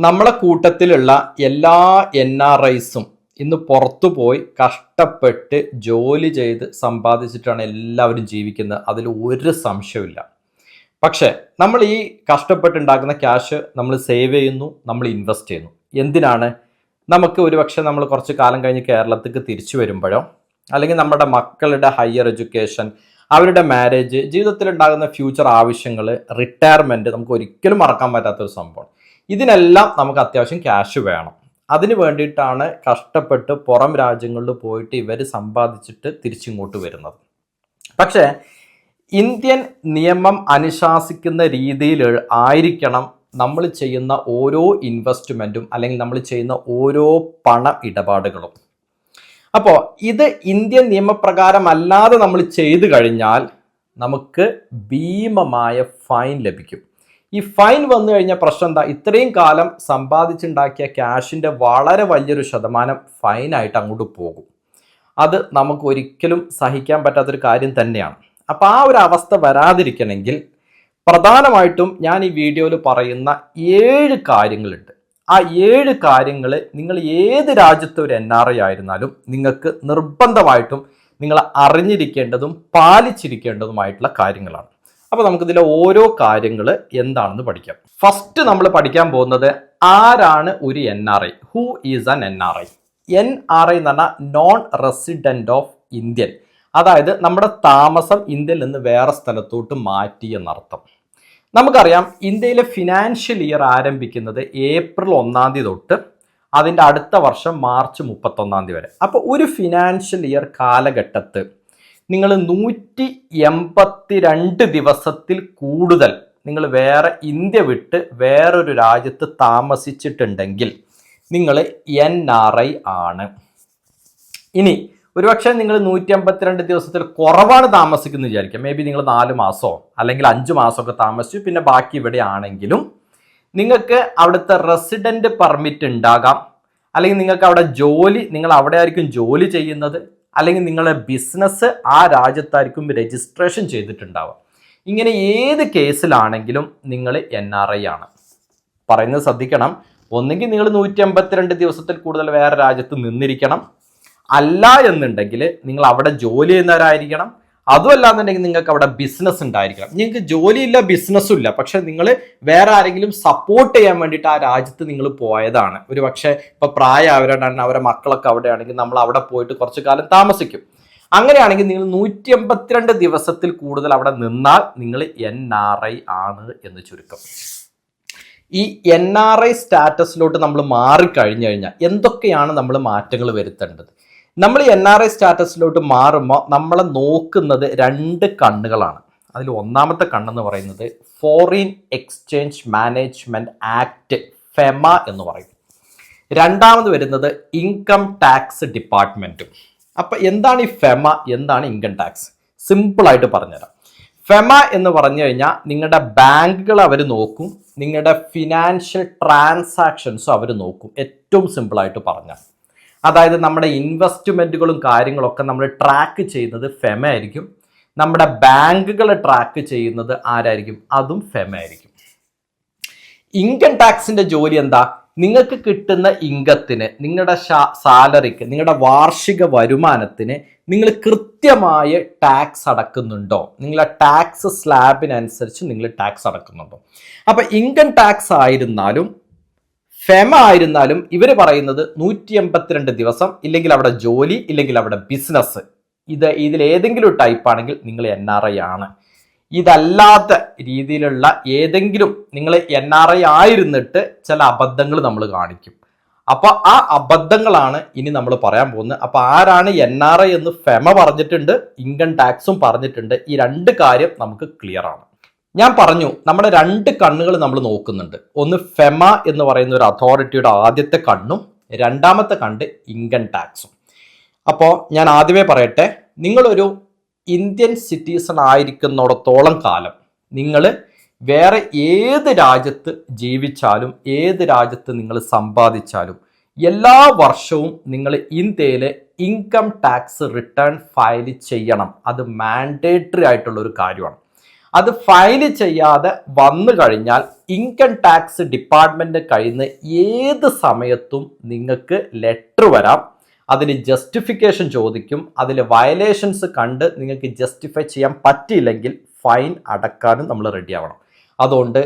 നമ്മളെ കൂട്ടത്തിലുള്ള എല്ലാ NRIസും ഇന്ന് പുറത്തു പോയി കഷ്ടപ്പെട്ട് ജോലി ചെയ്ത് സമ്പാദിച്ചിട്ടാണ് എല്ലാവരും ജീവിക്കുന്നത്. അതിൽ ഒരു സംശയമില്ല. പക്ഷേ നമ്മൾ ഈ കഷ്ടപ്പെട്ടുണ്ടാക്കുന്ന ക്യാഷ് നമ്മൾ സേവ് ചെയ്യുന്നു, നമ്മൾ ഇൻവെസ്റ്റ് ചെയ്യുന്നു. എന്തിനാണ്? നമുക്ക് ഒരുപക്ഷെ നമ്മൾ കുറച്ച് കാലം കഴിഞ്ഞ് കേരളത്തിലേക്ക് തിരിച്ചു വരുമ്പോഴോ അല്ലെങ്കിൽ നമ്മുടെ മക്കളുടെ ഹയർ എഡ്യൂക്കേഷൻ, അവരുടെ മാരേജ്, ജീവിതത്തിലുണ്ടാകുന്ന ഫ്യൂച്ചർ ആവശ്യങ്ങൾ, റിട്ടയർമെൻറ്റ് നമുക്ക് ഒരിക്കലും മറക്കാൻ പറ്റാത്തൊരു സംഭവം. ഇതിനെല്ലാം നമുക്ക് അത്യാവശ്യം ക്യാഷ് വേണം. അതിന് വേണ്ടിയിട്ടാണ് കഷ്ടപ്പെട്ട് പുറം രാജ്യങ്ങളിൽ പോയിട്ട് ഇവർ സമ്പാദിച്ചിട്ട് തിരിച്ചിങ്ങോട്ട് വരുന്നത്. പക്ഷേ ഇന്ത്യൻ നിയമം അനുശാസിക്കുന്ന രീതിയിൽ ആയിരിക്കണം നമ്മൾ ചെയ്യുന്ന ഓരോ ഇൻവെസ്റ്റ്മെൻറ്റും അല്ലെങ്കിൽ നമ്മൾ ചെയ്യുന്ന ഓരോ പണ ഇടപാടുകളും. അപ്പോൾ ഇത് ഇന്ത്യൻ നിയമപ്രകാരം അല്ലാതെ നമ്മൾ ചെയ്തു കഴിഞ്ഞാൽ നമുക്ക് ഭീമമായ ഫൈൻ ലഭിക്കും. ഈ ഫൈൻ വന്നു കഴിഞ്ഞാൽ പ്രശ്നം എന്താ? ഇത്രയും കാലം സമ്പാദിച്ചുണ്ടാക്കിയ ക്യാഷിൻ്റെ വളരെ വലിയൊരു ശതമാനം ഫൈനായിട്ട് അങ്ങോട്ട് പോകും. അത് നമുക്ക് ഒരിക്കലും സഹിക്കാൻ പറ്റാത്തൊരു കാര്യം തന്നെയാണ്. അപ്പോൾ ആ ഒരു അവസ്ഥ വരാതിരിക്കണമെങ്കിൽ പ്രധാനമായിട്ടും ഞാൻ ഈ വീഡിയോയിൽ പറയുന്ന 7 കാര്യങ്ങളുണ്ട്. ആ 7 കാര്യങ്ങൾ നിങ്ങൾ ഏത് രാജ്യത്തെ ഒരു NRI ആയിരുന്നാലും നിങ്ങൾക്ക് നിർബന്ധമായിട്ടും നിങ്ങൾ അറിഞ്ഞിരിക്കേണ്ടതും പാലിച്ചിരിക്കേണ്ടതുമായിട്ടുള്ള കാര്യങ്ങളാണ്. അപ്പോൾ നമുക്കിതിലെ ഓരോ കാര്യങ്ങൾ എന്താണെന്ന് പഠിക്കാം. ഫസ്റ്റ് നമ്മൾ പഠിക്കാൻ പോകുന്നത് ആരാണ് ഒരു NRI? Who is an NRI? NRI എന്ന് പറഞ്ഞാൽ നോൺ റെസിഡന്റ് ഓഫ് ഇന്ത്യൻ. അതായത് നമ്മുടെ താമസം ഇന്ത്യയിൽ നിന്ന് വേറെ സ്ഥലത്തോട്ട് മാറ്റി എന്നർത്ഥം. നമുക്കറിയാം ഇന്ത്യയിലെ ഫിനാൻഷ്യൽ ഇയർ ആരംഭിക്കുന്നത് ഏപ്രിൽ 1 തൊട്ട് അതിൻ്റെ അടുത്ത വർഷം മാർച്ച് 31 വരെ. അപ്പോൾ ഒരു ഫിനാൻഷ്യൽ ഇയർ കാലഘട്ടത്ത് നിങ്ങൾ 182 ദിവസത്തിൽ കൂടുതൽ നിങ്ങൾ വേറെ ഇന്ത്യ വിട്ട് വേറൊരു രാജ്യത്ത് താമസിച്ചിട്ടുണ്ടെങ്കിൽ നിങ്ങൾ NRI ആണ്. ഇനി ഒരുപക്ഷെ നിങ്ങൾ 152 ദിവസത്തിൽ കുറവാണ് താമസിക്കുന്നത് വിചാരിക്കാം. മേ ബി നിങ്ങൾ 4 മാസമോ അല്ലെങ്കിൽ 5 മാസമൊക്കെ താമസിച്ചു, പിന്നെ ബാക്കി ഇവിടെ ആണെങ്കിലും നിങ്ങൾക്ക് അവിടുത്തെ റെസിഡൻറ്റ് പെർമിറ്റ് ഉണ്ടാകാം, അല്ലെങ്കിൽ നിങ്ങൾക്ക് അവിടെ ജോലി, നിങ്ങൾ അവിടെ ആയിരിക്കും ജോലി ചെയ്യുന്നത്, അല്ലെങ്കിൽ നിങ്ങളുടെ ബിസിനസ് ആ രാജ്യത്തായിരിക്കും രജിസ്ട്രേഷൻ ചെയ്തിട്ടുണ്ടാവുക. ഇങ്ങനെ ഏത് കേസിലാണെങ്കിലും നിങ്ങൾ NRI ആണ്. പറയുന്നത് ശ്രദ്ധിക്കണം. ഒന്നെങ്കിൽ നിങ്ങൾ 182 ദിവസത്തിൽ കൂടുതൽ വേറെ രാജ്യത്ത് നിന്നിരിക്കണം, അല്ല എന്നുണ്ടെങ്കിൽ നിങ്ങൾ അവിടെ ജോലി ചെയ്യുന്നവരായിരിക്കണം, അതുമല്ല എന്നുണ്ടെങ്കിൽ നിങ്ങൾക്ക് അവിടെ ബിസിനസ് ഉണ്ടായിരിക്കണം. നിങ്ങൾക്ക് ജോലിയില്ല, ബിസിനസ്സും ഇല്ല, പക്ഷെ നിങ്ങൾ വേറെ ആരെങ്കിലും സപ്പോർട്ട് ചെയ്യാൻ വേണ്ടിയിട്ട് ആ രാജ്യത്ത് നിങ്ങൾ പോയതാണ്. ഒരു പക്ഷേ ഇപ്പൊ പ്രായമായവരാണ്, അവരുടെ മക്കളൊക്കെ അവിടെ ആണെങ്കിൽ നമ്മൾ അവിടെ പോയിട്ട് കുറച്ചു കാലം താമസിക്കും. അങ്ങനെയാണെങ്കിൽ നിങ്ങൾ 182 ദിവസത്തിൽ കൂടുതൽ അവിടെ നിന്നാൽ നിങ്ങൾ NRI ആണ് എന്ന് ചുരുക്കം. ഈ NRI സ്റ്റാറ്റസിലോട്ട് നമ്മൾ മാറിക്കഴിഞ്ഞു കഴിഞ്ഞാൽ എന്തൊക്കെയാണ് നമ്മൾ മാറ്റങ്ങൾ വരുത്തേണ്ടത്? നമ്മൾ ഈ NRI സ്റ്റാറ്റസിലോട്ട് മാറുമ്പോൾ നമ്മളെ നോക്കുന്നത് 2 കണ്ണുകളാണ്. അതിൽ ഒന്നാമത്തെ കണ്ണെന്ന് പറയുന്നത് foreign exchange management act, FEMA എന്ന് പറയും. രണ്ടാമത് വരുന്നത് ഇൻകം ടാക്സ് ഡിപ്പാർട്ട്മെന്റും. അപ്പം എന്താണ് ഈ ഫെമ, എന്താണ് ഇൻകം ടാക്സ്? സിമ്പിളായിട്ട് പറഞ്ഞുതരാം. ഫെമ എന്ന് പറഞ്ഞു കഴിഞ്ഞാൽ നിങ്ങളുടെ ബാങ്കുകൾ അവർ നോക്കും, നിങ്ങളുടെ ഫിനാൻഷ്യൽ ട്രാൻസാക്ഷൻസും അവർ നോക്കും. ഏറ്റവും സിമ്പിളായിട്ട് പറഞ്ഞാൽ, അതായത് നമ്മുടെ ഇൻവെസ്റ്റ്മെൻറ്റുകളും കാര്യങ്ങളൊക്കെ നമ്മൾ ട്രാക്ക് ചെയ്യുന്നത് ഫെമ ആയിരിക്കും. നമ്മുടെ ബാങ്കുകൾ ട്രാക്ക് ചെയ്യുന്നത് ആരായിരിക്കും? അതും ഫെമ ആയിരിക്കും. ഇൻകം ടാക്സിൻ്റെ ജോലി എന്താ? നിങ്ങൾക്ക് കിട്ടുന്ന ഇൻകത്തിന്, നിങ്ങളുടെ സാലറിക്ക്, നിങ്ങളുടെ വാർഷിക വരുമാനത്തിന് നിങ്ങൾ കൃത്യമായ ടാക്സ് അടക്കുന്നുണ്ടോ? നിങ്ങളുടെ ടാക്സ് സ്ലാബിനനുസരിച്ച് നിങ്ങൾ ടാക്സ് അടക്കുന്നുണ്ടോ? അപ്പം ഇൻകം ടാക്സ് ആയിരുന്നാലും ഫെമ ആയിരുന്നാലും ഇവർ പറയുന്നത് 182 ദിവസം, ഇല്ലെങ്കിൽ അവിടെ ജോലി, ഇല്ലെങ്കിൽ അവിടെ ബിസിനസ്, ഇതിലേതെങ്കിലും ടൈപ്പ് ആണെങ്കിൽ നിങ്ങൾ NRI ആണ്. ഇതല്ലാത്ത രീതിയിലുള്ള ഏതെങ്കിലും നിങ്ങൾ NRI ആയിരുന്നിട്ട് ചില അബദ്ധങ്ങൾ നമ്മൾ കാണിക്കും. അപ്പോൾ ആ അബദ്ധങ്ങളാണ് ഇനി നമ്മൾ പറയാൻ പോകുന്നത്. അപ്പോൾ ആരാണ് NRI എന്ന് ഫെമ പറഞ്ഞിട്ടുണ്ട്, ഇൻകം ടാക്സും പറഞ്ഞിട്ടുണ്ട്. ഈ 2 കാര്യം നമുക്ക് ക്ലിയർ ആണ്. ഞാൻ പറഞ്ഞു, നമ്മുടെ 2 കണ്ണുകൾ നമ്മൾ നോക്കുന്നുണ്ട്. ഒന്ന് ഫെമ എന്ന് പറയുന്ന ഒരു അതോറിറ്റിയുടെ ആദ്യത്തെ കണ്ണും, രണ്ടാമത്തെ കണ്ട് ഇൻകം ടാക്സും. അപ്പോൾ ഞാൻ ആദ്യമേ പറയട്ടെ, നിങ്ങളൊരു ഇന്ത്യൻ സിറ്റിസൺ ആയിരിക്കുന്നിടത്തോളം കാലം നിങ്ങൾ വേറെ ഏത് രാജ്യത്ത് ജീവിച്ചാലും, ഏത് രാജ്യത്ത് നിങ്ങൾ സമ്പാദിച്ചാലും, എല്ലാ വർഷവും നിങ്ങൾ ഇന്ത്യയിലെ ഇൻകം ടാക്സ് റിട്ടേൺ ഫയൽ ചെയ്യണം. അത് മാൻഡേറ്ററി ആയിട്ടുള്ളൊരു കാര്യമാണ്. അത് ഫയൽ ചെയ്യാതെ വന്നു കഴിഞ്ഞാൽ ഇൻകം ടാക്സ് ഡിപ്പാർട്ട്മെന്റ് കയ്യിൽ നിന്ന് ഏത് സമയത്തും നിങ്ങൾക്ക് ലെറ്റർ വരാം. അതിന് ജസ്റ്റിഫിക്കേഷൻ ചോദിക്കും. അതിൽ വയലേഷൻസ് കണ്ട് നിങ്ങൾക്ക് ജസ്റ്റിഫൈ ചെയ്യാൻ പറ്റിയില്ലെങ്കിൽ ഫൈൻ അടക്കാനും നമ്മൾ റെഡി ആവണം. അതുകൊണ്ട്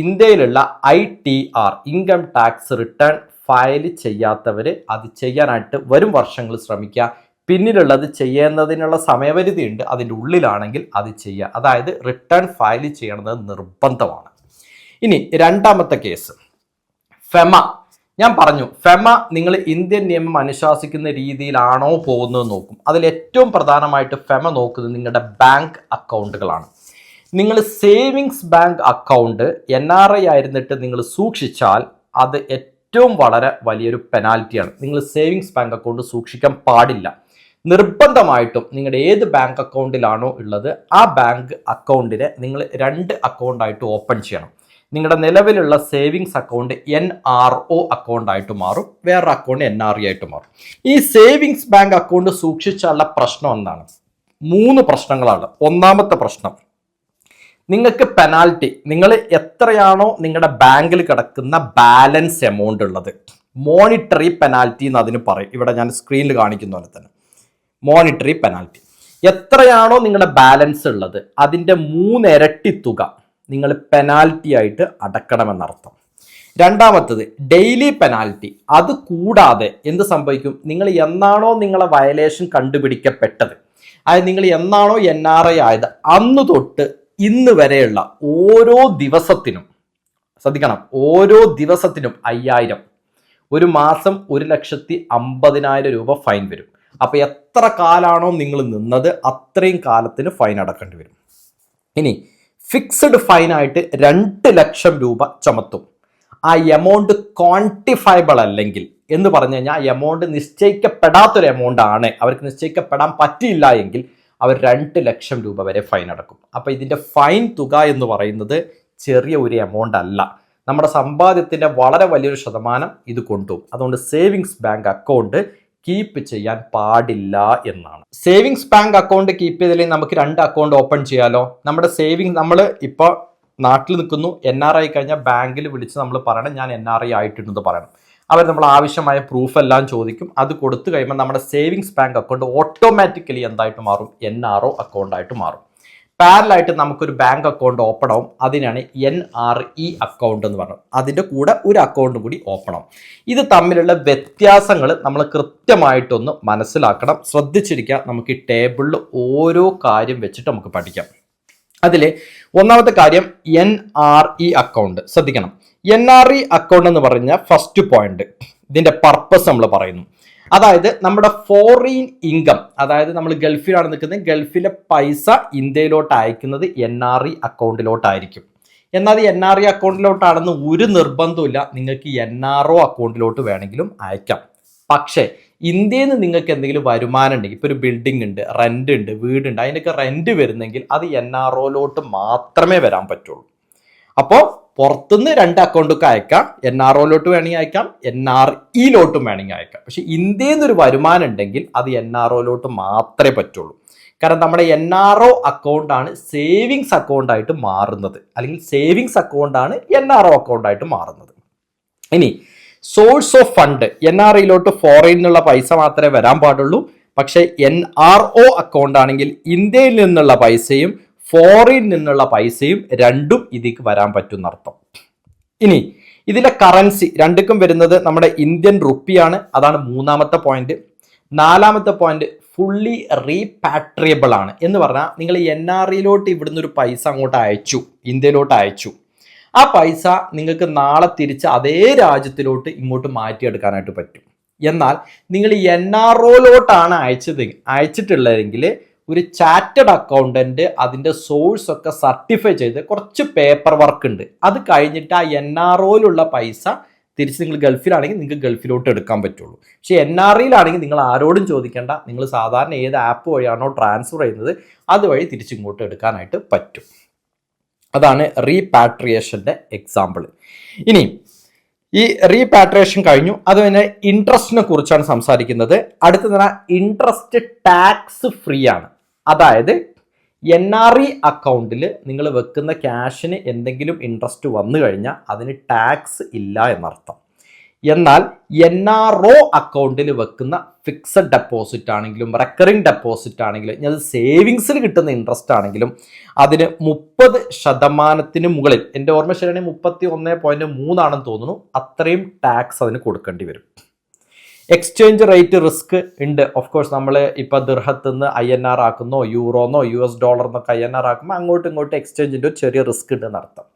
ഇന്ത്യയിലുള്ള ITR income tax return file ചെയ്യാത്തവർ അത് ചെയ്യാനായിട്ട് വരും വർഷങ്ങളിൽ ശ്രമിക്കുക. പിന്നിലുള്ളത് ചെയ്യുന്നതിനുള്ള സമയപരിധി ഉണ്ട്, അതിൻ്റെ ഉള്ളിലാണെങ്കിൽ അത് ചെയ്യുക. അതായത് റിട്ടേൺ ഫയൽ ചെയ്യണത് നിർബന്ധമാണ്. ഇനി രണ്ടാമത്തെ കേസ് ഫെമ. ഞാൻ പറഞ്ഞു ഫെമ നിങ്ങൾ ഇന്ത്യൻ നിയമം അനുശാസിക്കുന്ന രീതിയിലാണോ പോകുന്നത് നോക്കും. അതിൽ ഏറ്റവും പ്രധാനമായിട്ട് ഫെമ നോക്കുന്നത് നിങ്ങളുടെ ബാങ്ക് അക്കൗണ്ടുകളാണ്. നിങ്ങൾ സേവിങ്സ് ബാങ്ക് അക്കൗണ്ട് NRI ആയിരുന്നിട്ട് നിങ്ങൾ സൂക്ഷിച്ചാൽ അത് ഏറ്റവും വളരെ വലിയൊരു പെനാൽറ്റിയാണ്. നിങ്ങൾ സേവിങ്സ് ബാങ്ക് അക്കൗണ്ട് സൂക്ഷിക്കാൻ പാടില്ല. നിർബന്ധമായിട്ടും നിങ്ങളുടെ ഏത് ബാങ്ക് അക്കൗണ്ടിലാണോ ഉള്ളത് ആ ബാങ്ക് അക്കൗണ്ടിനെ നിങ്ങൾ 2 അക്കൗണ്ടായിട്ട് ഓപ്പൺ ചെയ്യണം. നിങ്ങളുടെ നിലവിലുള്ള സേവിങ്സ് അക്കൗണ്ട് NRO അക്കൗണ്ടായിട്ട് മാറും, വേറൊരു അക്കൗണ്ട് NRE ആയിട്ട് മാറും. ഈ സേവിങ്സ് ബാങ്ക് അക്കൗണ്ട് സൂക്ഷിച്ചുള്ള പ്രശ്നം എന്താണ്? 3 പ്രശ്നങ്ങളാണ്. ഒന്നാമത്തെ പ്രശ്നം, നിങ്ങൾക്ക് പെനാൽറ്റി, നിങ്ങൾ എത്രയാണോ നിങ്ങളുടെ ബാങ്കിൽ കിടക്കുന്ന ബാലൻസ് എമൗണ്ട് ഉള്ളത്, മോണിറ്ററി പെനാൽറ്റി എന്ന് അതിന് പറയും. ഇവിടെ ഞാൻ സ്ക്രീനിൽ കാണിക്കുന്ന പോലെ തന്നെ മോണിറ്ററി പെനാൽറ്റി. എത്രയാണോ നിങ്ങളുടെ ബാലൻസ് ഉള്ളത് അതിൻ്റെ 3 ഇരട്ടി തുക നിങ്ങൾ പെനാൽറ്റി ആയിട്ട് അടക്കണമെന്നർത്ഥം. രണ്ടാമത്തത് ഡെയിലി പെനാൽറ്റി. അത് കൂടാതെ എന്ത് സംഭവിക്കും? നിങ്ങൾ എന്നാണോ നിങ്ങളെ വയലേഷൻ കണ്ടുപിടിക്കപ്പെട്ടത്, അതായത് നിങ്ങൾ എന്നാണോ NRI ആയത് അന്ന് തൊട്ട് ഇന്ന് വരെയുള്ള ഓരോ ദിവസത്തിനും, ശ്രദ്ധിക്കണം, ഓരോ ദിവസത്തിനും 5000, ഒരു മാസം 1,50,000 രൂപ ഫൈൻ വരും. അപ്പൊ എത്ര കാലാണോ നിങ്ങൾ നിന്നത് അത്രയും കാലത്തിന് ഫൈൻ അടക്കേണ്ടി വരും. ഇനി ഫിക്സഡ് ഫൈൻ ആയിട്ട് 2 ലക്ഷം രൂപ ചുമത്തും. ആ എമൗണ്ട് ക്വാണ്ടിഫയബിൾ അല്ലെങ്കിൽ എന്ന് പറഞ്ഞു കഴിഞ്ഞാൽ ആ എമൗണ്ട് നിശ്ചയിക്കപ്പെടാത്തൊരു എമൗണ്ട് ആണ്, അവർക്ക് നിശ്ചയിക്കപ്പെടാൻ പറ്റിയില്ല എങ്കിൽ അവർ 2 ലക്ഷം രൂപ വരെ ഫൈൻ അടക്കും. അപ്പൊ ഇതിന്റെ ഫൈൻ തുക എന്ന് പറയുന്നത് ചെറിയ ഒരു എമൗണ്ട് അല്ല. നമ്മുടെ സമ്പാദ്യത്തിന്റെ വളരെ വലിയൊരു ശതമാനം ഇത് കൊണ്ടുപോകും. അതുകൊണ്ട് സേവിങ്സ് ബാങ്ക് അക്കൗണ്ട് കീപ്പ് ചെയ്യാൻ പാടില്ല എന്നാണ്. സേവിങ്സ് ബാങ്ക് അക്കൗണ്ട് കീപ്പ് ചെയ്തില്ലെങ്കിൽ നമുക്ക് 2 അക്കൗണ്ട് ഓപ്പൺ ചെയ്യാലോ. നമ്മുടെ സേവിങ്, നമ്മൾ ഇപ്പോൾ നാട്ടിൽ നിൽക്കുന്നു, NRI കഴിഞ്ഞാൽ ബാങ്കിൽ വിളിച്ച് നമ്മൾ പറയണം ഞാൻ NRI ആയിട്ടുണ്ടെന്ന് പറയണം. അവർ നമ്മൾ ആവശ്യമായ പ്രൂഫ് എല്ലാം ചോദിക്കും. അത് കൊടുത്തു കഴിയുമ്പോൾ നമ്മുടെ സേവിങ്സ് ബാങ്ക് അക്കൗണ്ട് ഓട്ടോമാറ്റിക്കലി എന്തായിട്ട് മാറും? NRO അക്കൗണ്ടായിട്ട് മാറും. പാരലായിട്ട് നമുക്കൊരു ബാങ്ക് അക്കൗണ്ട് ഓപ്പൺ ആവും. അതിനാണ് NRE അക്കൗണ്ട് എന്ന് പറയുന്നത്. അതിൻ്റെ കൂടെ ഒരു അക്കൗണ്ട് കൂടി ഓപ്പൺ ആവും. ഇത് തമ്മിലുള്ള വ്യത്യാസങ്ങൾ നമ്മൾ കൃത്യമായിട്ടൊന്ന് മനസ്സിലാക്കണം, ശ്രദ്ധിച്ചിരിക്കുക. നമുക്ക് ഈ ടേബിളിൽ ഓരോ കാര്യം വെച്ചിട്ട് നമുക്ക് പഠിക്കാം. അതിൽ ഒന്നാമത്തെ കാര്യം NRE അക്കൗണ്ട്. ശ്രദ്ധിക്കണം, NRE അക്കൗണ്ട് എന്ന് പറഞ്ഞാൽ ഫസ്റ്റ് പോയിന്റ്, ഇതിന്റെ പർപ്പസ് നമ്മൾ പറയുന്നു. അതായത് നമ്മുടെ ഫോറിൻ ഇൻകം, അതായത് നമ്മൾ ഗൾഫിലാണ് നിൽക്കുന്നത്, ഗൾഫിലെ പൈസ ഇന്ത്യയിലോട്ട് അയക്കുന്നത് NRE അക്കൗണ്ടിലോട്ടായിരിക്കും. എന്നാൽ അത് NRE അക്കൗണ്ടിലോട്ടാണെന്ന് ഒരു നിർബന്ധമില്ല. നിങ്ങൾക്ക് NRO അക്കൗണ്ടിലോട്ട് വേണമെങ്കിലും അയക്കാം. പക്ഷേ ഇന്ത്യയിൽ നിന്ന് നിങ്ങൾക്ക് എന്തെങ്കിലും വരുമാനം ഉണ്ടെങ്കിൽ, ഇപ്പോൾ ഒരു ബിൽഡിംഗ് ഉണ്ട്, റെന്റ് ഉണ്ട്, വീടുണ്ട്, അതിൻ്റെയൊക്കെ റെന്റ് വരുന്നെങ്കിൽ അത് NROയിലോട്ട് മാത്രമേ വരാൻ പറ്റുള്ളൂ. അപ്പോൾ പുറത്തുനിന്ന് 2 അക്കൗണ്ടൊക്കെ അയക്കാം. NROയിലോട്ട് വേണമെങ്കിൽ അയക്കാം, NREയിലോട്ടും വേണമെങ്കിൽ അയക്കാം. പക്ഷെ ഇന്ത്യയിൽ നിന്നൊരു വരുമാനം ഉണ്ടെങ്കിൽ അത് NROയിലോട്ട് മാത്രമേ പറ്റുള്ളൂ. കാരണം നമ്മുടെ NRO അക്കൗണ്ടാണ് സേവിങ്സ് അക്കൗണ്ടായിട്ട് മാറുന്നത്, അല്ലെങ്കിൽ സേവിങ്സ് അക്കൗണ്ടാണ് NRO അക്കൗണ്ടായിട്ട് മാറുന്നത്. ഇനി സോഴ്സ് ഓഫ് ഫണ്ട്, NREയിലോട്ട് ഫോറിനിൽ നിന്നുള്ള പൈസ മാത്രമേ വരാൻ പാടുള്ളൂ. പക്ഷേ NRO അക്കൗണ്ട് ആണെങ്കിൽ ഇന്ത്യയിൽ നിന്നുള്ള പൈസയും ഫോറിനിൽ നിന്നുള്ള പൈസയും രണ്ടും ഇതിലേക്ക് വരാൻ പറ്റും അർത്ഥം. ഇനി ഇതിലെ കറൻസി രണ്ടുക്കും വരുന്നത് നമ്മുടെ ഇന്ത്യൻ റുപ്പിയാണ്. അതാണ് 3ാമത്തെ പോയിന്റ്. 4ാമത്തെ പോയിന്റ് ഫുള്ളി റീപാട്രിയബിൾ ആണ്. എന്ന് പറഞ്ഞാൽ നിങ്ങൾ NREയിലോട്ട് ഇവിടുന്ന് ഒരു പൈസ അങ്ങോട്ട് അയച്ചു, ഇന്ത്യയിലോട്ട് അയച്ചു, ആ പൈസ നിങ്ങൾക്ക് നാളെ തിരിച്ച് അതേ രാജ്യത്തിലോട്ട് ഇങ്ങോട്ട് മാറ്റിയെടുക്കാനായിട്ട് പറ്റും. എന്നാൽ നിങ്ങൾ NROയിലോട്ടാണ് അയച്ചിട്ടുള്ളതെങ്കിൽ ഒരു ചാർട്ടേഡ് അക്കൗണ്ടന്റ് അതിൻ്റെ സോഴ്സ് ഒക്കെ സർട്ടിഫൈ ചെയ്ത് കുറച്ച് പേപ്പർ വർക്ക് ഉണ്ട്. അത് കഴിഞ്ഞിട്ട് ആ NROയിലുള്ള പൈസ തിരിച്ച് നിങ്ങൾ ഗൾഫിലാണെങ്കിൽ നിങ്ങൾക്ക് ഗൾഫിലോട്ട് എടുക്കാൻ പറ്റുള്ളൂ. പക്ഷേ NREയിലാണെങ്കിൽ നിങ്ങൾ ആരോടും ചോദിക്കേണ്ട, നിങ്ങൾ സാധാരണ ഏത് ആപ്പ് വഴിയാണോ ട്രാൻസ്ഫർ ചെയ്യുന്നത് അതുവഴി തിരിച്ചിങ്ങോട്ട് എടുക്കാനായിട്ട് പറ്റും. അതാണ് റീപാട്രിയേഷൻ്റെ എക്സാമ്പിൾ. ഇനി ഈ റീപാട്രിയേഷൻ കഴിഞ്ഞു, അത് പിന്നെ ഇൻട്രസ്റ്റിനെ കുറിച്ചാണ് സംസാരിക്കുന്നത്. അടുത്തത് ഇൻട്രസ്റ്റ് ടാക്സ് ഫ്രീ ആണ്. അതായത് NRE അക്കൗണ്ടിൽ നിങ്ങൾ വെക്കുന്ന ക്യാഷിന് എന്തെങ്കിലും ഇൻട്രസ്റ്റ് വന്നു കഴിഞ്ഞാൽ അതിന് ടാക്സ് ഇല്ല എന്നർത്ഥം. എന്നാൽ NRO അക്കൗണ്ടിൽ വെക്കുന്ന ഫിക്സഡ് ഡെപ്പോസിറ്റ് ആണെങ്കിലും റെക്കറിംഗ് ഡെപ്പോസിറ്റ് ആണെങ്കിലും അത് സേവിങ്സിൽ കിട്ടുന്ന ഇൻട്രസ്റ്റ് ആണെങ്കിലും അതിന് 30% മുകളിൽ, എൻ്റെ ഓർമ്മ ശരിയാണെങ്കിൽ 31.3 ആണെന്ന് തോന്നുന്നു, അത്രയും ടാക്സ് അതിന് കൊടുക്കേണ്ടി വരും. എക്സ്ചേഞ്ച് റേറ്റ് റിസ്ക് ഉണ്ട്. ഓഫ് കോഴ്സ് നമ്മൾ ഇപ്പോൾ ദിർഹത്തിൽ നിന്ന് INR ആക്കുന്നോ യൂറോന്നോ US ഡോളർന്നൊക്കെ INR ആക്കുമ്പോൾ അങ്ങോട്ടും ഇങ്ങോട്ടും എക്സ്ചേഞ്ചിൻ്റെ ഒരു ചെറിയ റിസ്ക് ഉണ്ട് എന്നർത്ഥം.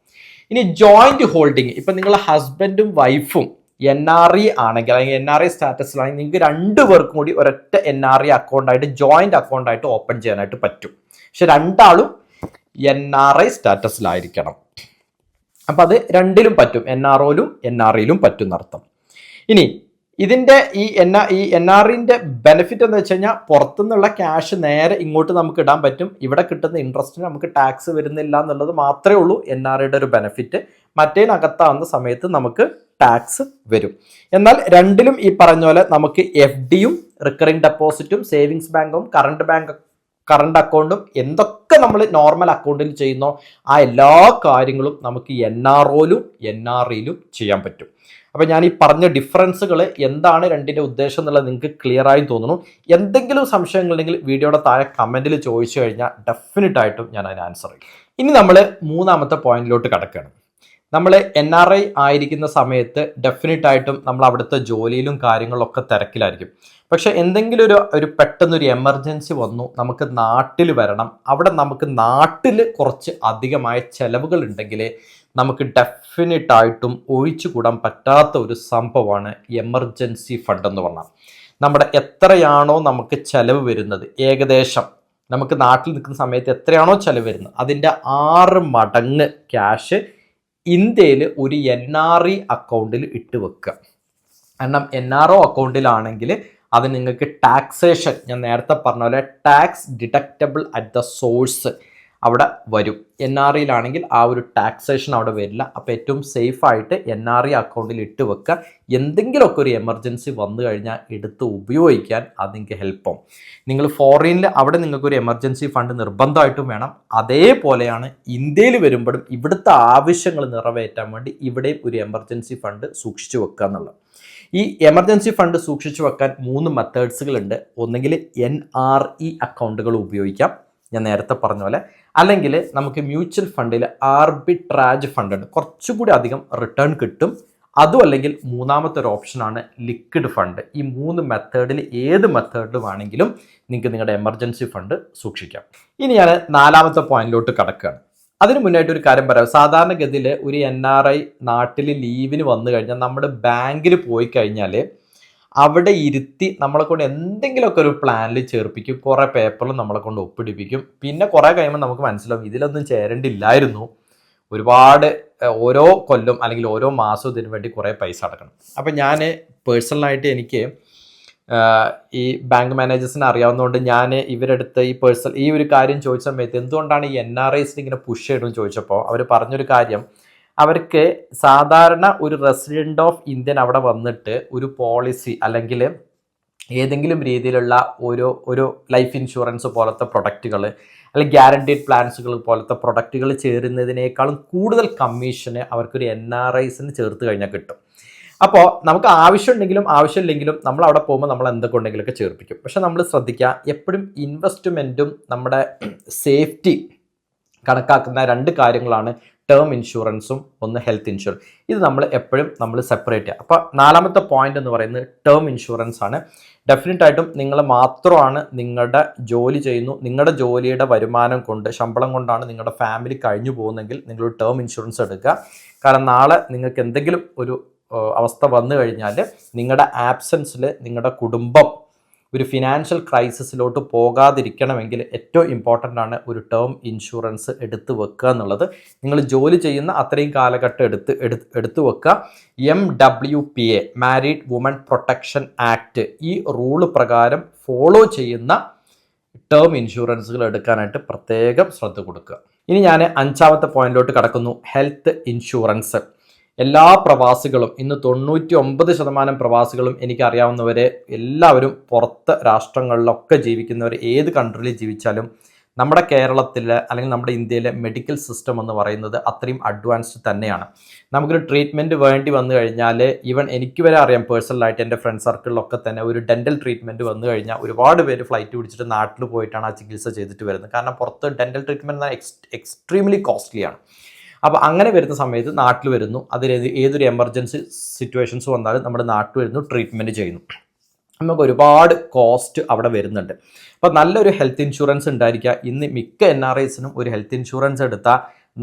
ഇനി ജോയിന്റ് ഹോൾഡിങ്, ഇപ്പം നിങ്ങൾ ഹസ്ബൻഡും വൈഫും NRE ആണെങ്കിൽ അല്ലെങ്കിൽ NRE സ്റ്റാറ്റസിലാണെങ്കിൽ നിങ്ങൾക്ക് 2 പേർക്കും കൂടി ഒരൊറ്റ NRE അക്കൗണ്ടായിട്ട് ജോയിന്റ് അക്കൗണ്ടായിട്ട് ഓപ്പൺ ചെയ്യാനായിട്ട് പറ്റും. പക്ഷെ 2 ആളും NRI സ്റ്റാറ്റസിലായിരിക്കണം. അപ്പം അത് 2ലും പറ്റും, NROയിലും NREയിലും പറ്റും എന്നർത്ഥം. ഇനി ഇതിൻ്റെ ഈ NREന്റെ ബെനിഫിറ്റ് എന്ന് വെച്ച് കഴിഞ്ഞാൽ പുറത്തുനിന്നുള്ള ക്യാഷ് നേരെ ഇങ്ങോട്ട് നമുക്ക് ഇടാൻ പറ്റും. ഇവിടെ കിട്ടുന്ന ഇൻട്രസ്റ്റിന് നമുക്ക് ടാക്സ് വരുന്നില്ല എന്നുള്ളത് മാത്രമേ ഉള്ളൂ NREയുടെ ഒരു ബെനിഫിറ്റ്. മറ്റേനകത്താവുന്ന സമയത്ത് നമുക്ക് ടാക്സ് വരും. എന്നാൽ 2ലും ഈ പറഞ്ഞ പോലെ നമുക്ക് FDയും റിക്കറിംഗ് ഡെപ്പോസിറ്റും സേവിങ്സ് ബാങ്കും കറണ്ട് അക്കൗണ്ടും എന്തൊക്കെ നമ്മൾ നോർമൽ അക്കൗണ്ടിൽ ചെയ്യുന്നോ ആ എല്ലാ കാര്യങ്ങളും നമുക്ക് NROയിലും NREയിലും ചെയ്യാൻ പറ്റും. അപ്പം ഞാൻ ഈ പറഞ്ഞ ഡിഫറൻസുകൾ എന്താണ് 2ൻ്റെ ഉദ്ദേശം എന്നുള്ളത് നിങ്ങൾക്ക് ക്ലിയർ ആയി തോന്നുന്നു. എന്തെങ്കിലും സംശയങ്ങളുണ്ടെങ്കിൽ വീഡിയോയുടെ താഴെ കമൻറ്റിൽ ചോദിച്ചു കഴിഞ്ഞാൽ ഡെഫിനറ്റ് ആയിട്ടും ഞാൻ അതിന് ആൻസർ ചെയ്യും. ഇനി നമ്മൾ 3ാമത്തെ പോയിന്റിലോട്ട് കടക്കുകയാണ്. നമ്മൾ NRI ആയിരിക്കുന്ന സമയത്ത് ഡെഫിനറ്റ് ആയിട്ടും നമ്മൾ അവിടുത്തെ ജോലിയിലും കാര്യങ്ങളിലൊക്കെ തിരക്കിലായിരിക്കും. പക്ഷെ എന്തെങ്കിലും ഒരു പെട്ടെന്നൊരു എമർജൻസി വന്നു, നമുക്ക് നാട്ടിൽ വരണം, അവിടെ നമുക്ക് നാട്ടിൽ കുറച്ച് അധികമായ ചെലവുകൾ ഉണ്ടെങ്കിൽ നമുക്ക് ഡെഫിനറ്റ് ആയിട്ടും ഒഴിച്ചുകൂടാൻ പറ്റാത്ത ഒരു സംഭവമാണ് എമർജൻസി ഫണ്ട് എന്ന് പറഞ്ഞാൽ. നമ്മുടെ എത്രയാണോ നമുക്ക് ചെലവ് വരുന്നത്, ഏകദേശം നമുക്ക് നാട്ടിൽ നിൽക്കുന്ന സമയത്ത് എത്രയാണോ ചെലവ് വരുന്നത് അതിൻ്റെ 6 മടങ്ങ് ക്യാഷ് ഇന്ത്യയിൽ ഒരു NRE അക്കൗണ്ടിൽ ഇട്ട് വെക്കുക. കാരണം NRO അക്കൗണ്ടിലാണെങ്കിൽ അത് നിങ്ങൾക്ക് ടാക്സേഷൻ, ഞാൻ നേരത്തെ പറഞ്ഞ പോലെ tax deductible at the source അവിടെ വരും. NREയിലാണെങ്കിൽ ആ ഒരു ടാക്സേഷൻ അവിടെ വരില്ല. അപ്പോൾ ഏറ്റവും സേഫായിട്ട് NRE അക്കൗണ്ടിൽ ഇട്ട് വെക്കുക. എന്തെങ്കിലുമൊക്കെ ഒരു എമർജൻസി വന്നു കഴിഞ്ഞാൽ എടുത്ത് ഉപയോഗിക്കാൻ അത് നിങ്ങൾക്ക് ഹെൽപ്പ് ആവും. നിങ്ങൾ ഫോറിനിൽ അവിടെ നിങ്ങൾക്കൊരു എമർജൻസി ഫണ്ട് നിർബന്ധമായിട്ടും വേണം. അതേപോലെയാണ് ഇന്ത്യയിൽ വരുമ്പോഴും ഇവിടുത്തെ ആവശ്യങ്ങൾ നിറവേറ്റാൻ വേണ്ടി ഇവിടെയും ഒരു എമർജൻസി ഫണ്ട് സൂക്ഷിച്ചു വെക്കുക എന്നുള്ളത്. ഈ എമർജൻസി ഫണ്ട് സൂക്ഷിച്ചു വെക്കാൻ 3 മെത്തേഡ്സുകളുണ്ട്. ഒന്നെങ്കിൽ NRE അക്കൗണ്ടുകൾ ഉപയോഗിക്കാം, ഞാൻ നേരത്തെ പറഞ്ഞ പോലെ. അല്ലെങ്കിൽ നമുക്ക് മ്യൂച്വൽ ഫണ്ടിൽ ആർബിട്രാജ് ഫണ്ട് ഉണ്ട്, കുറച്ചുകൂടി അധികം റിട്ടേൺ കിട്ടും. അതും അല്ലെങ്കിൽ 3ാമത്തെ ഒരു ഓപ്ഷനാണ് ലിക്വിഡ് ഫണ്ട്. ഈ 3 മെത്തേഡിൽ ഏത് മെത്തേഡിൽ വേണമെങ്കിലും നിങ്ങൾക്ക് നിങ്ങളുടെ എമർജൻസി ഫണ്ട് സൂക്ഷിക്കാം. ഇനി ഞാൻ 4ാമത്തെ പോയിന്റിലോട്ട് കടക്കുകയാണ്. അതിന് മുന്നായിട്ട് ഒരു കാര്യം പറയാം. സാധാരണഗതിയിൽ ഒരു NRI നാട്ടിൽ ലീവിന് വന്നു കഴിഞ്ഞാൽ നമ്മുടെ ബാങ്കിൽ പോയി കഴിഞ്ഞാൽ അവിടെ ഇരുത്തി നമ്മളെ കൊണ്ട് എന്തെങ്കിലുമൊക്കെ ഒരു പ്ലാനിൽ ചേർപ്പിക്കും, കുറേ പേപ്പറിൽ നമ്മളെ കൊണ്ട് ഒപ്പിടിപ്പിക്കും. പിന്നെ കുറേ കഴിയുമ്പോൾ നമുക്ക് മനസ്സിലാവും ഇതിലൊന്നും ചേരേണ്ടില്ലായിരുന്നു, ഒരുപാട് ഓരോ കൊല്ലം അല്ലെങ്കിൽ ഓരോ മാസവും ഇതിനു വേണ്ടി കുറേ പൈസ അടക്കണം. അപ്പം ഞാൻ പേഴ്സണലായിട്ട് എനിക്ക് ഈ ബാങ്ക് മാനേജേഴ്സിനെ അറിയാവുന്നതുകൊണ്ട് ഞാൻ ഇവരെടുത്ത് ഈ ഒരു കാര്യം ചോദിച്ച സമയത്ത് എന്തുകൊണ്ടാണ് ഈ NRIസിന് ഇങ്ങനെ പുഷ് ചെയ്യണമെന്ന് ചോദിച്ചപ്പോൾ അവർ പറഞ്ഞൊരു കാര്യം, അവർക്ക് സാധാരണ ഒരു റെസിഡൻറ്റ് ഓഫ് ഇന്ത്യൻ അവിടെ വന്നിട്ട് ഒരു പോളിസി അല്ലെങ്കിൽ ഏതെങ്കിലും രീതിയിലുള്ള ഒരു ലൈഫ് ഇൻഷുറൻസ് പോലത്തെ പ്രൊഡക്റ്റുകൾ അല്ലെങ്കിൽ ഗ്യാരണ്ടീഡ് പ്ലാൻസുകൾ പോലത്തെ പ്രൊഡക്റ്റുകൾ ചേരുന്നതിനേക്കാളും കൂടുതൽ കമ്മീഷന് അവർക്കൊരു NRIസിന് ചേർത്ത് കഴിഞ്ഞാൽ കിട്ടും. അപ്പോൾ നമുക്ക് ആവശ്യമുണ്ടെങ്കിലും ആവശ്യമില്ലെങ്കിലും നമ്മൾ അവിടെ പോകുമ്പോൾ നമ്മൾ എന്തൊക്കെ ഉണ്ടെങ്കിലൊക്കെ ചേർപ്പിക്കും. പക്ഷെ നമ്മൾ ശ്രദ്ധിക്കുക, എപ്പോഴും ഇൻവെസ്റ്റ്മെൻറ്റും നമ്മുടെ സേഫ്റ്റി കണക്കാക്കുന്ന 2 കാര്യങ്ങളാണ് ടേം ഇൻഷുറൻസും ഒന്ന് ഹെൽത്ത് ഇൻഷുറൻസ്. ഇത് നമ്മൾ എപ്പോഴും സെപ്പറേറ്റ് ചെയ്യുക. അപ്പോൾ 4ാമത്തെ പോയിന്റ് എന്ന് പറയുന്നത് ടേം ഇൻഷുറൻസ് ആണ്. ഡെഫിനറ്റ് ആയിട്ടും നിങ്ങൾ മാത്രമാണ് നിങ്ങളുടെ ജോലി ചെയ്യുന്നു, നിങ്ങളുടെ ജോലിയുടെ വരുമാനം കൊണ്ട് ശമ്പളം കൊണ്ടാണ് നിങ്ങളുടെ ഫാമിലി കഴിഞ്ഞു പോകുന്നതെങ്കിൽ നിങ്ങൾ ടേം ഇൻഷുറൻസ് എടുക്കുക. കാരണം നാളെ നിങ്ങൾക്ക് എന്തെങ്കിലും ഒരു അവസ്ഥ വന്നു കഴിഞ്ഞാൽ നിങ്ങളുടെ ആബ്സെൻസിൽ നിങ്ങളുടെ കുടുംബം ഒരു ഫിനാൻഷ്യൽ ക്രൈസിസിലോട്ട് പോകാതിരിക്കണമെങ്കിൽ ഏറ്റവും ഇമ്പോർട്ടൻ്റ് ആണ് ഒരു ടേം ഇൻഷുറൻസ് എടുത്ത് വെക്കുക എന്നുള്ളത്. നിങ്ങൾ ജോലി ചെയ്യുന്ന അത്രയും കാലഘട്ടം എടുത്ത് വെക്കുക. MWPA married woman protection act ഈ റൂള് പ്രകാരം ഫോളോ ചെയ്യുന്ന ടേം ഇൻഷുറൻസുകൾ എടുക്കാനായിട്ട് പ്രത്യേകം ശ്രദ്ധ കൊടുക്കുക. ഇനി ഞാൻ 5ാമത്തെ പോയിന്റിലോട്ട് കടക്കുന്നു, ഹെൽത്ത് ഇൻഷുറൻസ്. എല്ലാ പ്രവാസികളും ഇന്ന് 99% പ്രവാസികളും എനിക്കറിയാവുന്നവരെ എല്ലാവരും പുറത്ത് രാഷ്ട്രങ്ങളിലൊക്കെ ജീവിക്കുന്നവർ, ഏത് കൺട്രിയിൽ ജീവിച്ചാലും നമ്മുടെ കേരളത്തിലെ അല്ലെങ്കിൽ നമ്മുടെ ഇന്ത്യയിലെ മെഡിക്കൽ സിസ്റ്റം എന്ന് പറയുന്നത് അത്രയും അഡ്വാൻസ്ഡ് തന്നെയാണ്. നമുക്കൊരു ട്രീറ്റ്മെൻറ്റ് വേണ്ടി വന്നു കഴിഞ്ഞാൽ, ഈവൻ എനിക്ക് വരെ അറിയാം പേഴ്സണലായിട്ട്, എൻ്റെ ഫ്രണ്ട് സർക്കിളിലൊക്കെ തന്നെ ഒരു ഡെൻ്റൽ ട്രീറ്റ്മെൻറ്റ് വന്നു കഴിഞ്ഞാൽ ഒരുപാട് പേര് ഫ്ലൈറ്റ് പിടിച്ചിട്ട് നാട്ടിൽ പോയിട്ടാണ് ആ ചികിത്സ ചെയ്തിട്ട് വരുന്നത്. കാരണം പുറത്ത് ഡെൻ്റൽ ട്രീറ്റ്മെൻറ്റ് എക്സ്ട്രീംലി കോസ്റ്റ്ലിയാണ്. അപ്പോൾ അങ്ങനെ വരുന്ന സമയത്ത് നാട്ടിൽ വരുന്നു, അതിൽ ഏതൊരു എമർജൻസി സിറ്റുവേഷൻസ് വന്നാലും നമ്മുടെ നാട്ടിൽ വരുന്നു, ട്രീറ്റ്മെൻറ്റ് ചെയ്യുന്നു. നമുക്ക് ഒരുപാട് കോസ്റ്റ് അവിടെ വരുന്നുണ്ട്. അപ്പോൾ നല്ലൊരു ഹെൽത്ത് ഇൻഷുറൻസ് ഉണ്ടായിരിക്കുക. ഇന്ന് മിക്ക NRIസിനും ഒരു ഹെൽത്ത് ഇൻഷുറൻസ് എടുത്താൽ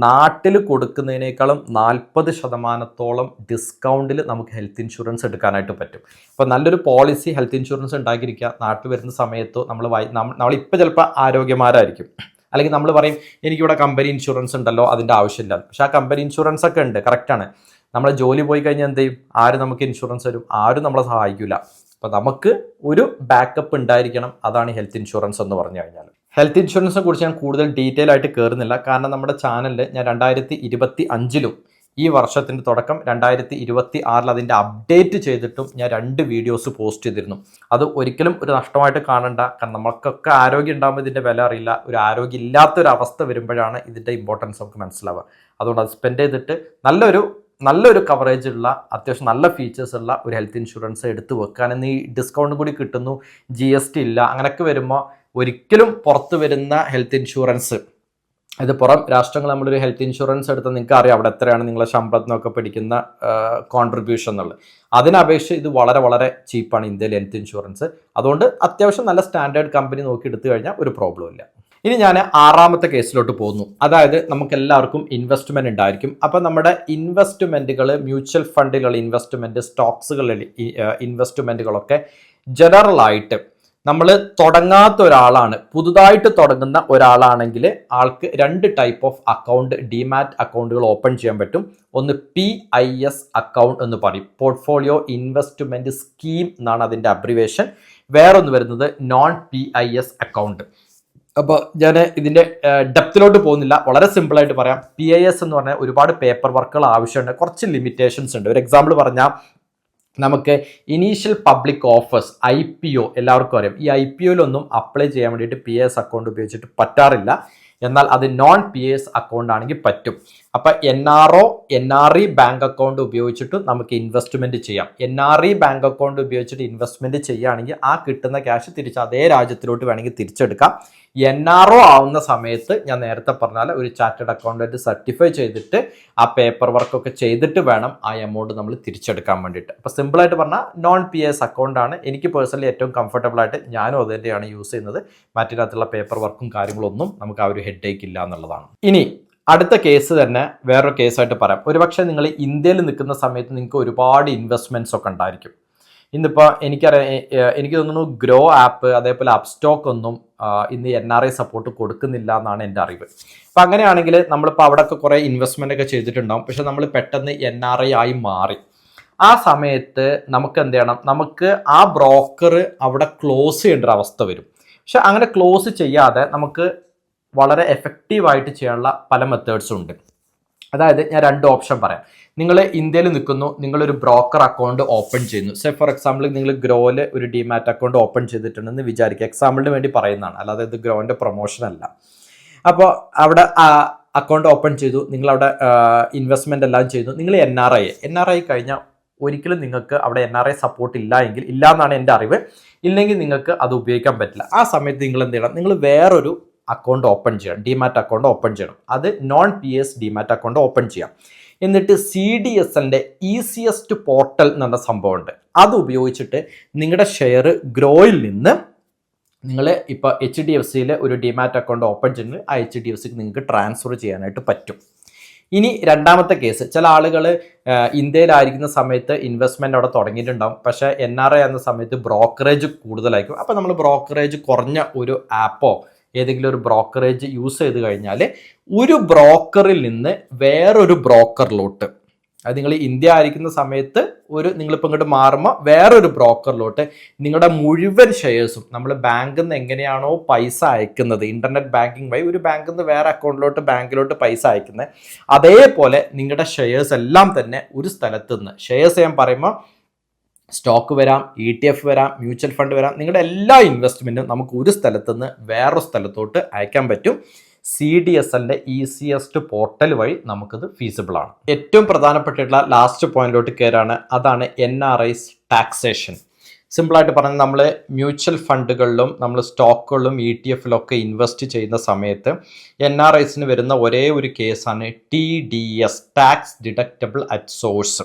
നാട്ടിൽ കൊടുക്കുന്നതിനേക്കാളും 40% ഡിസ്കൗണ്ടിൽ നമുക്ക് ഹെൽത്ത് ഇൻഷുറൻസ് എടുക്കാനായിട്ട് പറ്റും. അപ്പോൾ നല്ലൊരു പോളിസി ഹെൽത്ത് ഇൻഷുറൻസ് ഉണ്ടാക്കിയിരിക്കുക. നാട്ടിൽ വരുന്ന സമയത്തോ നമ്മളിപ്പോൾ ചിലപ്പോൾ ആരോഗ്യമാരായിരിക്കും, അല്ലെങ്കിൽ നമ്മൾ പറയും എനിക്കിവിടെ കമ്പനി ഇൻഷുറൻസ് ഉണ്ടല്ലോ, അതിൻ്റെ ആവശ്യമില്ല. പക്ഷേ ആ കമ്പനി ഇൻഷുറൻസ് ഒക്കെ ഉണ്ട്, കറക്റ്റാണ്. നമ്മളെ ജോലി പോയി കഴിഞ്ഞാൽ എന്ത് ചെയ്യും? ആരും നമുക്ക് ഇൻഷുറൻസ് തരും? ആരും നമ്മളെ സഹായിക്കില്ല. അപ്പോൾ നമുക്ക് ഒരു ബാക്കപ്പ് ഉണ്ടായിരിക്കണം. അതാണ് ഹെൽത്ത് ഇൻഷുറൻസ് എന്ന് പറഞ്ഞു കഴിഞ്ഞാൽ. ഹെൽത്ത് ഇൻഷുറൻസിനെ കുറിച്ച് ഞാൻ കൂടുതൽ ഡീറ്റെയിൽ ആയിട്ട് കയറുന്നില്ല. കാരണം നമ്മുടെ ചാനലിൽ ഞാൻ 2025 ഈ വർഷത്തിൻ്റെ തുടക്കം 2026 അതിൻ്റെ അപ്ഡേറ്റ് ചെയ്തിട്ടും ഞാൻ 2 വീഡിയോസ് പോസ്റ്റ് ചെയ്തിരുന്നു. അത് ഒരിക്കലും ഒരു നഷ്ടമായിട്ട് കാണണ്ട. കാരണം നമുക്കൊക്കെ ആരോഗ്യം ഉണ്ടാകുമ്പോൾ ഇതിൻ്റെ വില അറിയില്ല. ഒരു ആരോഗ്യം ഇല്ലാത്തൊരവസ്ഥ വരുമ്പോഴാണ് ഇതിൻ്റെ ഇമ്പോർട്ടൻസ് നമുക്ക് മനസ്സിലാവുക. അതുകൊണ്ട് അത് സ്പെൻഡ് ചെയ്തിട്ട് നല്ലൊരു കവറേജ് ഉള്ള, അത്യാവശ്യം നല്ല ഫീച്ചേഴ്സ് ഉള്ള ഒരു ഹെൽത്ത് ഇൻഷുറൻസ് എടുത്ത് വെക്കാനെന്ന് ഈ ഡിസ്കൗണ്ട് കൂടി കിട്ടുന്നു, GST ഇല്ല, അങ്ങനെയൊക്കെ വരുമ്പോൾ ഒരിക്കലും പുറത്ത് വരുന്ന ഹെൽത്ത് ഇൻഷുറൻസ്, ഇത് പുറം രാഷ്ട്രങ്ങൾ നമ്മളൊരു ഹെൽത്ത് ഇൻഷുറൻസ് എടുത്താൽ നിങ്ങൾക്ക് അറിയാം അവിടെ എത്രയാണ് നിങ്ങളെ ശമ്പളത്തിനൊക്കെ പിടിക്കുന്ന കോൺട്രിബ്യൂഷൻ എന്നുള്ളത്. അതിനപേക്ഷിച്ച് ഇത് വളരെ വളരെ ചീപ്പാണ് ഇന്ത്യയിലെ ഹെൽത്ത് ഇൻഷുറൻസ്. അതുകൊണ്ട് അത്യാവശ്യം നല്ല സ്റ്റാൻഡേർഡ് കമ്പനി നോക്കി എടുത്തു കഴിഞ്ഞാൽ ഒരു പ്രോബ്ലം ഇല്ല. ഇനി ഞാൻ 6ാമത്തെ കേസിലോട്ട് പോകുന്നു. അതായത് നമുക്ക് എല്ലാവർക്കും ഇൻവെസ്റ്റ്മെന്റ് ഉണ്ടായിരിക്കും. അപ്പോൾ നമ്മുടെ ഇൻവെസ്റ്റ്മെന്റുകൾ, മ്യൂച്വൽ ഫണ്ടുകൾ ഇൻവെസ്റ്റ്മെന്റ്, സ്റ്റോക്സുകളിൽ ഇൻവെസ്റ്റ്മെന്റുകളൊക്കെ ജനറലായിട്ട് നമ്മൾ തുടങ്ങാത്ത ഒരാളാണ്, പുതുതായിട്ട് തുടങ്ങുന്ന ഒരാളാണെങ്കിൽ ആൾക്ക് 2 ടൈപ്പ് ഓഫ് അക്കൗണ്ട്, ഡിമാറ്റ് അക്കൗണ്ടുകൾ ഓപ്പൺ ചെയ്യാൻ പറ്റും. ഒന്ന് PIS അക്കൗണ്ട് എന്ന് പറയും, പോർട്ട്ഫോളിയോ ഇൻവെസ്റ്റ്മെന്റ് സ്കീം എന്നാണ് അതിൻ്റെ അബ്രിവേഷൻ. വേറൊന്ന് വരുന്നത് നോൺ PIS അക്കൗണ്ട്. അപ്പോൾ ഞാൻ ഇതിൻ്റെ ഡെപ്തിലോട്ട് പോകുന്നില്ല, വളരെ സിമ്പിളായിട്ട് പറയാം. PIS എന്ന് പറഞ്ഞാൽ ഒരുപാട് പേപ്പർ വർക്കുകൾ ആവശ്യമുണ്ട്, കുറച്ച് ലിമിറ്റേഷൻസ് ഉണ്ട്. ഒരു എക്സാമ്പിൾ പറഞ്ഞാൽ നമുക്ക് ഇനീഷ്യൽ പബ്ലിക് ഓഫേഴ്സ്, IPO എല്ലാവർക്കും അറിയാം. ഈ IPOയിലൊന്നും അപ്ലൈ ചെയ്യാൻ വേണ്ടിയിട്ട് PIS അക്കൗണ്ട് ഉപയോഗിച്ചിട്ട് പറ്റാറില്ല. എന്നാൽ അത് നോൺ PIS അക്കൗണ്ട് ആണെങ്കിൽ പറ്റും. അപ്പോൾ NRO, NRE ബാങ്ക് അക്കൗണ്ട് ഉപയോഗിച്ചിട്ട് നമുക്ക് ഇൻവെസ്റ്റ്മെൻറ്റ് ചെയ്യാം. NRE ബാങ്ക് അക്കൗണ്ട് ഉപയോഗിച്ചിട്ട് ഇൻവെസ്റ്റ്മെൻറ്റ് ചെയ്യുകയാണെങ്കിൽ ആ കിട്ടുന്ന ക്യാഷ് തിരിച്ച് അതേ രാജ്യത്തിലോട്ട് വേണമെങ്കിൽ തിരിച്ചെടുക്കാം. NRO ആവുന്ന സമയത്ത് ഞാൻ നേരത്തെ പറഞ്ഞാൽ ഒരു ചാർട്ടേഡ് അക്കൗണ്ടന്റ് സർട്ടിഫൈ ചെയ്തിട്ട് ആ പേപ്പർ വർക്കൊക്കെ ചെയ്തിട്ട് വേണം ആ എമൗണ്ട് നമ്മൾ തിരിച്ചെടുക്കാൻ വേണ്ടിയിട്ട്. അപ്പോൾ സിമ്പിളായിട്ട് പറഞ്ഞാൽ നോൺ PIS അക്കൗണ്ടാണ് എനിക്ക് പേഴ്സണലി ഏറ്റവും കംഫർട്ടബിൾ ആയിട്ട്. ഞാനും അത് തന്നെയാണ് യൂസ് ചെയ്യുന്നത്. മറ്റിനകത്തുള്ള പേപ്പർ വർക്കും കാര്യങ്ങളൊന്നും നമുക്ക് ആ ഒരു ഹെഡേക്ക് ഇല്ല എന്നുള്ളതാണ്. ഇനി അടുത്ത കേസ് തന്നെ വേറൊരു കേസായിട്ട് പറയാം. ഒരുപക്ഷെ നിങ്ങൾ ഇന്ത്യയിൽ നിൽക്കുന്ന സമയത്ത് നിങ്ങൾക്ക് ഒരുപാട് ഇൻവെസ്റ്റ്മെൻറ്റ്സ് ഒക്കെ ഉണ്ടായിരിക്കും. ഇന്നിപ്പോൾ എനിക്ക് തോന്നുന്നു ഗ്രോ ആപ്പ് അതേപോലെ അപ്സ്റ്റോക്ക് ഒന്നും ഇന്ന് NRI സപ്പോർട്ട് കൊടുക്കുന്നില്ല എന്നാണ് എൻ്റെ അറിവ്. അപ്പം അങ്ങനെയാണെങ്കിൽ നമ്മളിപ്പോൾ അവിടെയൊക്കെ കുറേ ഇൻവെസ്റ്റ്മെൻ്റ് ഒക്കെ ചെയ്തിട്ടുണ്ടാകും. പക്ഷെ നമ്മൾ പെട്ടെന്ന് NRI ആയി മാറി. ആ സമയത്ത് നമുക്ക് എന്ത് ചെയ്യണം? നമുക്ക് ആ ബ്രോക്കർ അവിടെ ക്ലോസ് ചെയ്യേണ്ട ഒരു അവസ്ഥ വരും. പക്ഷെ അങ്ങനെ ക്ലോസ് ചെയ്യാതെ നമുക്ക് വളരെ എഫക്റ്റീവായിട്ട് ചെയ്യാനുള്ള പല മെത്തേഡ്സും ഉണ്ട്. അതായത് ഞാൻ 2 ഓപ്ഷൻ പറയാം. നിങ്ങൾ ഇന്ത്യയിൽ നിൽക്കുന്നു, നിങ്ങളൊരു ബ്രോക്കർ അക്കൗണ്ട് ഓപ്പൺ ചെയ്യുന്നു. സേ ഫോർ എക്സാമ്പിൾ നിങ്ങൾ ഗ്രോയിൽ ഒരു ഡിമാറ്റ് അക്കൗണ്ട് ഓപ്പൺ ചെയ്തിട്ടുണ്ടെന്ന് വിചാരിക്കുക. എക്സാമ്പിളിന് വേണ്ടി പറയുന്നതാണ്, അല്ലാതെ ഇത് ഗ്രോൻ്റെ പ്രൊമോഷൻ അല്ല. അപ്പോൾ അവിടെ അക്കൗണ്ട് ഓപ്പൺ ചെയ്തു, നിങ്ങളവിടെ ഇൻവെസ്റ്റ്മെൻ്റ് എല്ലാം ചെയ്തു. നിങ്ങൾ NRI കഴിഞ്ഞാൽ ഒരിക്കലും നിങ്ങൾക്ക് അവിടെ NRI സപ്പോർട്ട് ഇല്ല എന്നാണ് എൻ്റെ അറിവ്. ഇല്ലെങ്കിൽ നിങ്ങൾക്ക് അത് ഉപയോഗിക്കാൻ പറ്റില്ല. ആ സമയത്ത് നിങ്ങൾ എന്ത് ചെയ്യണം? നിങ്ങൾ വേറൊരു അക്കൗണ്ട് ഓപ്പൺ ചെയ്യണം, ഡിമാറ്റ് അക്കൗണ്ട് ഓപ്പൺ ചെയ്യണം. അത് non PIS demat account open ചെയ്യാം. എന്നിട്ട് CDSLൻ്റെ ഈസിയസ്റ്റ് പോർട്ടൽ എന്ന് പറഞ്ഞ സംഭവമുണ്ട്. അത് ഉപയോഗിച്ചിട്ട് നിങ്ങളുടെ ഷെയർ ഗ്രോയിൽ നിന്ന് നിങ്ങൾ ഇപ്പോൾ HDFCയിൽ ഒരു ഡിമാറ്റ് അക്കൗണ്ട് ഓപ്പൺ ചെയ്യുന്നത് ആ HDFCക്ക് നിങ്ങൾക്ക് ട്രാൻസ്ഫർ ചെയ്യാനായിട്ട് പറ്റും. ഇനി 2ാമത്തെ കേസ്, ചില ആളുകൾ ഇന്ത്യയിലായിരിക്കുന്ന സമയത്ത് ഇൻവെസ്റ്റ്മെൻറ്റ് അവിടെ തുടങ്ങിയിട്ടുണ്ടാകും. പക്ഷേ NRI എന്ന സമയത്ത് ബ്രോക്കറേജ് കൂടുതലായിരിക്കും. അപ്പോൾ നമ്മൾ ബ്രോക്കറേജ് കുറഞ്ഞ ഒരു ആപ്പോ ഏതെങ്കിലും ഒരു ബ്രോക്കറേജ് യൂസ് ചെയ്ത് കഴിഞ്ഞാൽ ഒരു ബ്രോക്കറിൽ നിന്ന് വേറൊരു ബ്രോക്കറിലോട്ട്, അത് നിങ്ങൾ ഇന്ത്യ ആയിരിക്കുന്ന സമയത്ത് നിങ്ങളിപ്പോൾ ഇങ്ങോട്ട് മാറുമ്പോൾ വേറൊരു ബ്രോക്കറിലോട്ട് നിങ്ങളുടെ മുഴുവൻ ഷെയർസും, നമ്മൾ ബാങ്കിൽ നിന്ന് എങ്ങനെയാണോ പൈസ അയക്കുന്നത്, ഇൻ്റർനെറ്റ് ബാങ്കിങ് വഴി ഒരു ബാങ്കിൽ നിന്ന് വേറെ അക്കൗണ്ടിലോട്ട് ബാങ്കിലോട്ട് പൈസ അയക്കുന്നത്, അതേപോലെ നിങ്ങളുടെ ഷെയർസ് എല്ലാം തന്നെ ഒരു സ്ഥലത്ത് നിന്ന്, ഷെയർസ് ഞാൻ പറയുമ്പോൾ സ്റ്റോക്ക് വരാം, ETF വരാം, മ്യൂച്വൽ ഫണ്ട് വരാം. നിങ്ങളുടെ എല്ലാ ഇൻവെസ്റ്റ്മെൻറ്റും നമുക്ക് ഒരു സ്ഥലത്ത് നിന്ന് വേറൊരു സ്ഥലത്തോട്ട് അയക്കാൻ പറ്റും. CDSLന്റെ ഈസിയസ്റ്റ് പോർട്ടൽ വഴി നമുക്കിത് ഫീസിബിൾ ആണ്. ഏറ്റവും പ്രധാനപ്പെട്ടിട്ടുള്ള ലാസ്റ്റ് പോയിന്റിലോട്ട് കയറാണ്. അതാണ് NRIs ടാക്സേഷൻ. സിമ്പിളായിട്ട് പറഞ്ഞാൽ നമ്മൾ മ്യൂച്വൽ ഫണ്ടുകളിലും നമ്മൾ സ്റ്റോക്കുകളിലും ETF-ലൊക്കെ ഇൻവെസ്റ്റ് ചെയ്യുന്ന സമയത്ത് NRIസിന് വരുന്ന ഒരേ ഒരു കേസാണ് TDS, tax deductible at source.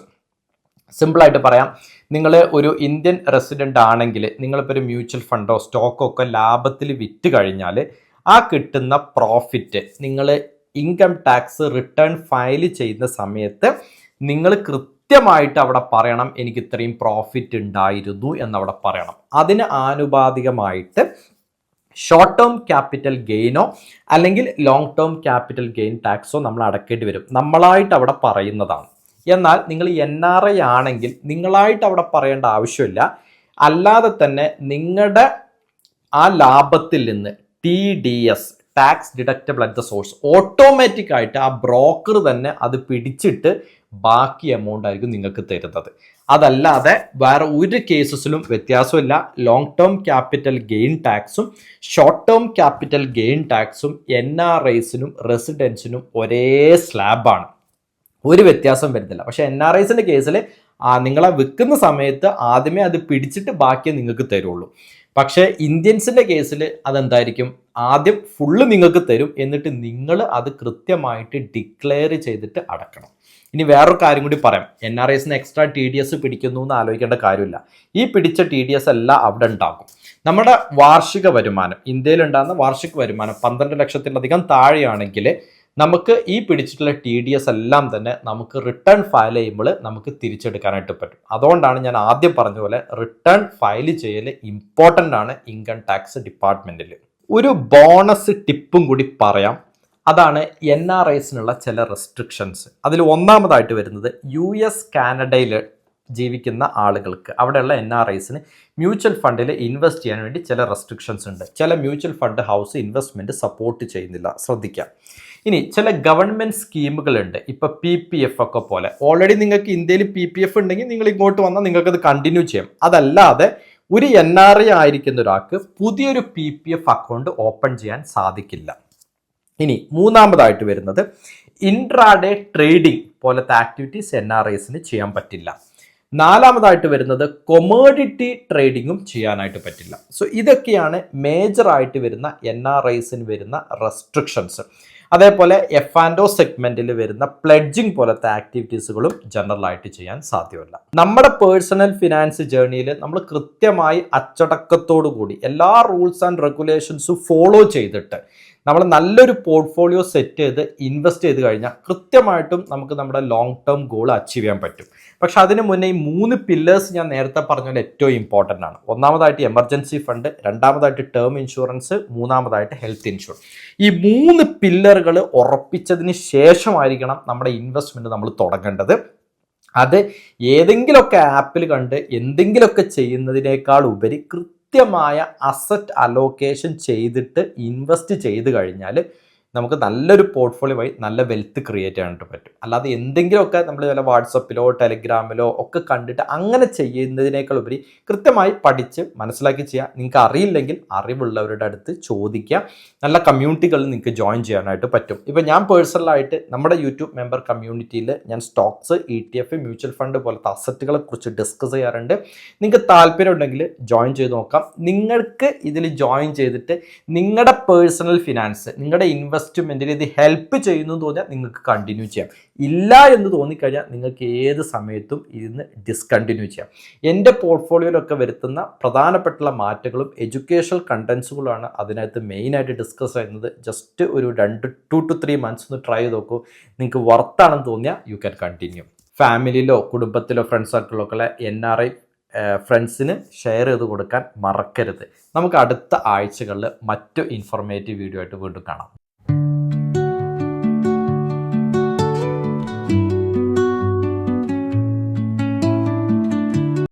സിമ്പിളായിട്ട് പറയാം, നിങ്ങൾ ഒരു ഇന്ത്യൻ റെസിഡൻ്റ് ആണെങ്കിൽ നിങ്ങളിപ്പോൾ ഒരു മ്യൂച്വൽ ഫണ്ടോ സ്റ്റോക്കോ ഒക്കെ ലാഭത്തിൽ വിറ്റ് കഴിഞ്ഞാൽ ആ കിട്ടുന്ന പ്രോഫിറ്റ് നിങ്ങൾ ഇൻകം ടാക്സ് റിട്ടേൺ ഫയൽ ചെയ്യുന്ന സമയത്ത് നിങ്ങൾ കൃത്യമായിട്ട് അവിടെ പറയണം, എനിക്ക് ഇത്രയും പ്രോഫിറ്റ് ഉണ്ടായിരുന്നു എന്നവിടെ പറയണം. അതിന് ആനുപാതികമായിട്ട് ഷോർട്ട് ടേം ക്യാപിറ്റൽ ഗെയിനോ അല്ലെങ്കിൽ ലോങ് ടേം ക്യാപിറ്റൽ ഗെയിൻ ടാക്സോ നമ്മൾ അടക്കേണ്ടി വരും. നമ്മളായിട്ട് അവിടെ പറയുന്നതാണ്. എന്നാൽ നിങ്ങൾ NRI ആണെങ്കിൽ നിങ്ങളായിട്ട് അവിടെ പറയേണ്ട ആവശ്യമില്ല. അല്ലാതെ തന്നെ നിങ്ങളുടെ ആ ലാഭത്തിൽ നിന്ന് TDS, tax deductible at the source, automatic ആയിട്ട് ആ ബ്രോക്കർ തന്നെ അത് പിടിച്ചിട്ട് ബാക്കി എമൗണ്ട് ആയിരിക്കും നിങ്ങൾക്ക് തരുന്നത്. അതല്ലാതെ വേറെ ഒരു കേസസിലും വ്യത്യാസമില്ല. ലോങ് ടേം ക്യാപിറ്റൽ ഗെയിൻ ടാക്സും ഷോർട്ട് ടേം ക്യാപിറ്റൽ ഗെയിൻ ടാക്സും NRIസിനും റെസിഡൻസിനും ഒരേ സ്ലാബാണ്, ഒരു വ്യത്യാസം വരുന്നില്ല. പക്ഷെ NRIസിൻ്റെ കേസിൽ നിങ്ങളെ വിൽക്കുന്ന സമയത്ത് ആദ്യമേ അത് പിടിച്ചിട്ട് ബാക്കിയേ നിങ്ങൾക്ക് തരുള്ളൂ. പക്ഷേ ഇന്ത്യൻസിൻ്റെ കേസിൽ അതെന്തായിരിക്കും, ആദ്യം ഫുള്ള് നിങ്ങൾക്ക് തരും, എന്നിട്ട് നിങ്ങൾ അത് കൃത്യമായിട്ട് ഡിക്ലെയർ ചെയ്തിട്ട് അടക്കണം. ഇനി വേറൊരു കാര്യം കൂടി പറയാം, NRIസിന് എക്സ്ട്രാ TDS പിടിക്കുന്നു എന്ന് ആലോചിക്കേണ്ട കാര്യമില്ല. ഈ പിടിച്ച TDS എല്ലാം അവിടെ ഉണ്ടാകും. നമ്മുടെ വാർഷിക വരുമാനം, ഇന്ത്യയിൽ ഉണ്ടാകുന്ന വാർഷിക വരുമാനം 12 ലക്ഷത്തിലധികം താഴെയാണെങ്കിൽ നമുക്ക് ഈ പിടിച്ചിട്ടുള്ള TDS എല്ലാം തന്നെ നമുക്ക് റിട്ടേൺ ഫയൽ ചെയ്യുമ്പോൾ നമുക്ക് തിരിച്ചെടുക്കാനായിട്ട് പറ്റും. അതുകൊണ്ടാണ് ഞാൻ ആദ്യം പറഞ്ഞ പോലെ റിട്ടേൺ ഫയൽ ചെയ്യൽ ഇമ്പോർട്ടൻ്റ് ആണ് ഇൻകം ടാക്സ് ഡിപ്പാർട്ട്മെൻറ്റിൽ. ഒരു ബോണസ് ടിപ്പും കൂടി പറയാം. അതാണ് NRIസിനുള്ള ചില റെസ്ട്രിക്ഷൻസ്. അതിൽ ഒന്നാമതായിട്ട് വരുന്നത് US, കാനഡയിൽ ജീവിക്കുന്ന ആളുകൾക്ക്, അവിടെയുള്ള NRIസിന് മ്യൂച്വൽ ഫണ്ടിൽ ഇൻവെസ്റ്റ് ചെയ്യാൻ വേണ്ടി ചില റെസ്ട്രിക്ഷൻസ് ഉണ്ട്. ചില mutual fund house investment support ചെയ്യുന്നില്ല, ശ്രദ്ധിക്കാം. ഇനി ചില ഗവൺമെൻറ് സ്കീമുകളുണ്ട്, ഇപ്പോൾ PPF ഒക്കെ പോലെ. ഓൾറെഡി നിങ്ങൾക്ക് ഇന്ത്യയിൽ PPF ഉണ്ടെങ്കിൽ നിങ്ങൾ ഇങ്ങോട്ട് വന്നാൽ നിങ്ങൾക്കത് കണ്ടിന്യൂ ചെയ്യാം. അതല്ലാതെ ഒരു NRI ആയിരിക്കുന്ന ഒരാൾക്ക് പുതിയൊരു PPF അക്കൗണ്ട് ഓപ്പൺ ചെയ്യാൻ സാധിക്കില്ല. ഇനി മൂന്നാമതായിട്ട് വരുന്നത് ഇൻട്രാഡേ ട്രേഡിംഗ് പോലത്തെ ആക്ടിവിറ്റീസ് NRIസിന് ചെയ്യാൻ പറ്റില്ല. നാലാമതായിട്ട് വരുന്നത് കൊമോഡിറ്റി ട്രേഡിങ്ങും ചെയ്യാനായിട്ട് പറ്റില്ല. സോ ഇതൊക്കെയാണ് മേജറായിട്ട് വരുന്ന NRIസിന് വരുന്ന റെസ്ട്രിക്ഷൻസ്. അതേപോലെ F&O സെഗ്മെന്റിൽ വരുന്ന പ്ലെഡ്ജിങ് പോലത്തെ ആക്ടിവിറ്റീസുകളും ജനറലായിട്ട് ചെയ്യാൻ സാധ്യമല്ല. നമ്മുടെ പേഴ്സണൽ ഫിനാൻസ് ജേർണിയിൽ നമ്മൾ കൃത്യമായി അച്ചടക്കത്തോടു കൂടി എല്ലാ റൂൾസ് ആൻഡ് റെഗുലേഷൻസും ഫോളോ ചെയ്തിട്ട് നമ്മൾ നല്ലൊരു പോർട്ട്ഫോളിയോ സെറ്റ് ചെയ്ത് ഇൻവെസ്റ്റ് ചെയ്ത് കഴിഞ്ഞാൽ കൃത്യമായിട്ടും നമുക്ക് നമ്മുടെ ലോങ് ടേം ഗോൾ അച്ചീവ് ചെയ്യാൻ പറ്റും. പക്ഷെ അതിന് മുന്നേ ഈ 3 പില്ലേഴ്സ് ഞാൻ നേരത്തെ പറഞ്ഞ പോലെ ഏറ്റവും ഇമ്പോർട്ടൻ്റ് ആണ്. ഒന്നാമതായിട്ട് എമർജൻസി ഫണ്ട്, രണ്ടാമതായിട്ട് ടേം ഇൻഷുറൻസ്, മൂന്നാമതായിട്ട് ഹെൽത്ത് ഇൻഷുറൻസ്. ഈ 3 പില്ലറുകൾ ഉറപ്പിച്ചതിന് ശേഷമായിരിക്കണം നമ്മുടെ ഇൻവെസ്റ്റ്മെൻറ്റ് നമ്മൾ തുടങ്ങേണ്ടത്. അത് ഏതെങ്കിലുമൊക്കെ ആപ്പിൽ കണ്ട് എന്തെങ്കിലുമൊക്കെ ചെയ്യുന്നതിനേക്കാൾ ഉപരി കൃത്യമായ അസറ്റ് അലോക്കേഷൻ ചെയ്തിട്ട് ഇൻവെസ്റ്റ് ചെയ്ത് കഴിഞ്ഞാൽ നമുക്ക് നല്ലൊരു പോർട്ട്ഫോളിയോ വഴി നല്ല വെൽത്ത് ക്രിയേറ്റ് ചെയ്യാനായിട്ട് പറ്റും. അല്ലാതെ എന്തെങ്കിലുമൊക്കെ നമ്മൾ ചില വാട്സപ്പിലോ ടെലിഗ്രാമിലോ ഒക്കെ കണ്ടിട്ട് അങ്ങനെ ചെയ്യുന്നതിനേക്കാൾ ഉപരി കൃത്യമായി പഠിച്ച് മനസ്സിലാക്കി ചെയ്യുക. നിങ്ങൾക്ക് അറിയില്ലെങ്കിൽ അറിവുള്ളവരുടെ അടുത്ത് ചോദിക്കുക. നല്ല കമ്മ്യൂണിറ്റികളിൽ നിങ്ങൾക്ക് ജോയിൻ ചെയ്യാനായിട്ട് പറ്റും. ഇപ്പോൾ ഞാൻ പേഴ്സണലായിട്ട് നമ്മുടെ യൂട്യൂബ് മെമ്പർ കമ്മ്യൂണിറ്റിയിൽ ഞാൻ സ്റ്റോക്സ്, ETF, മ്യൂച്വൽ ഫണ്ട് പോലത്തെ അസറ്റുകളെ കുറിച്ച് ഡിസ്കസ് ചെയ്യാറുണ്ട്. നിങ്ങൾക്ക് താല്പര്യം ഉണ്ടെങ്കിൽ ജോയിൻ ചെയ്ത് നോക്കാം. നിങ്ങൾക്ക് ഇതിൽ ജോയിൻ ചെയ്തിട്ട് നിങ്ങളുടെ പേഴ്സണൽ ഫിനാൻസ്, നിങ്ങളുടെ ഇൻവെസ്റ്റ്മെൻറ്റിൽ ഇത് ഹെൽപ്പ് ചെയ്യുന്നു എന്ന് തോന്നിയാൽ നിങ്ങൾക്ക് കണ്ടിന്യൂ ചെയ്യാം. ഇല്ല എന്ന് തോന്നിക്കഴിഞ്ഞാൽ നിങ്ങൾക്ക് ഏത് സമയത്തും ഇതിന് ഡിസ്കണ്ടിന്യൂ ചെയ്യാം. എൻ്റെ പോർട്ട്ഫോളിയോയിലൊക്കെ വരുത്തുന്ന പ്രധാനപ്പെട്ടുള്ള മാറ്റങ്ങളും എഡ്യൂക്കേഷണൽ കണ്ടൻസുകളാണ് അതിനകത്ത് മെയിനായിട്ട് ഡിസ്കസ് ചെയ്യുന്നത്. ജസ്റ്റ് ഒരു 2 to 3 months ഒന്ന് ട്രൈ ചെയ്ത് നോക്കൂ. നിങ്ങൾക്ക് വർത്താണെന്ന് തോന്നിയാൽ യു ക്യാൻ കണ്ടിന്യൂ. ഫാമിലിയിലോ കുടുംബത്തിലോ ഫ്രണ്ട് സർക്കിളിലൊക്കെ NRI ഫ്രണ്ട്സിന് ഷെയർ ചെയ്ത് കൊടുക്കാൻ മറക്കരുത്. നമുക്ക് അടുത്ത ആഴ്ചകളിൽ മറ്റു ഇൻഫോർമേറ്റീവ് വീഡിയോ ആയിട്ട് വീണ്ടും കാണാം.